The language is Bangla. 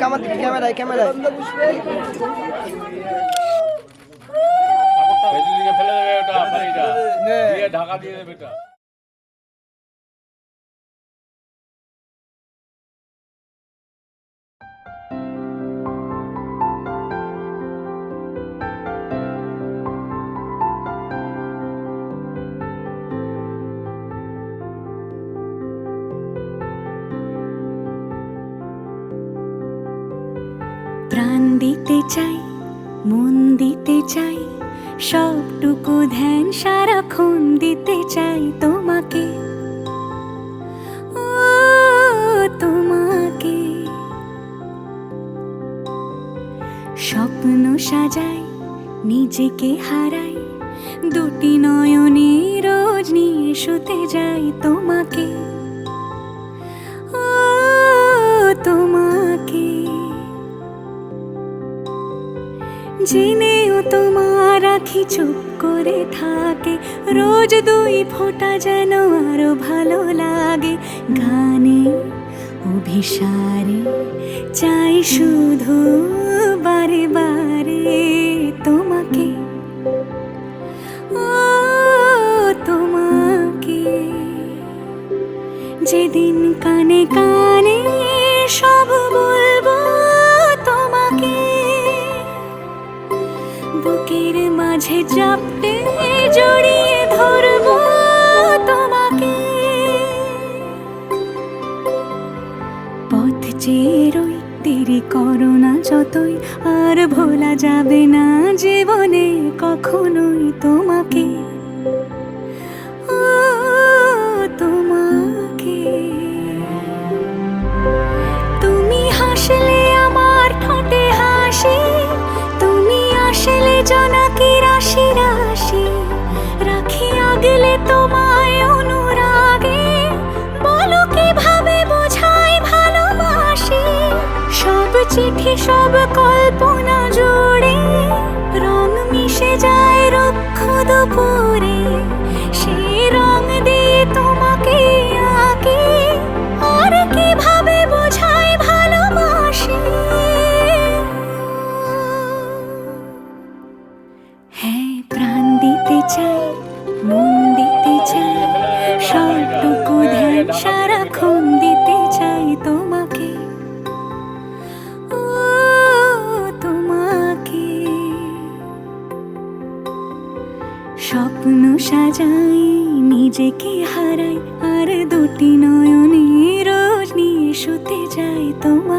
আমার দিকে ক্যামেরায় ক্যামেরায় ফেলে দেবে ওটা দিয়ে ঢাকা দিয়ে দেবে এটা। প্রাণ দিতে চাই, মন দিতে চাই, সবটুকু ধ্যান সারাক্ষণ দিতে চাই তোমাকে, ও তোমাকে। স্বপ্ন সাজাই, নিজেকে হারাই, দুটি নয়নে রোজ নিয়ে শুতে যাই তোমাকে, ও তোমাকে। জেনেও তোমার আখি চুপ করে থাকে, রোজ দুই ফোঁটা যেন আরো ভালো লাগে। গানে অভিসারে চাই শুধু বারে বারে তোমাকে, ও তোমাকে। যেদিন কানে কানে সব বলবো তোমাকে, বুকের মাঝে চাপতে জড়িয়ে ধরবো তোমাকে। পথ চেয়ে রই, দেরি করো না যতই, আর ভোলা যাবে না জীবনে কখনোই তোমাকে, ও তোমাকে। তুমি হাসলে আমার ঠোঁটে হাসি, তুমি আসলে জোনাকি রাশি রাশি, রাখি আগলে তোমায় অনুরাগে, বলো কিভাবে বোঝাই ভালোবাসি। সব চিঠি সব কল্পনা জুড়ে রং মিশে যায় রুক্ষ দুপুরে, সেই রং দিয়ে তোমাকে আঁকি, আর কিভাবে বোঝাই ভালোবাসি। হ্যাঁ, প্রাণ দিতে চাই, মন দিতে চাই, সবটুকু ধ্যান সারাক্ষণ দিতে চাই তোমাকে, ও তোমাকে। স্বপ্ন সাজাই, নিজেকে হারাই, আর দুটি নয়নে রোজ নিয়ে শুতে যাই তোমাকে।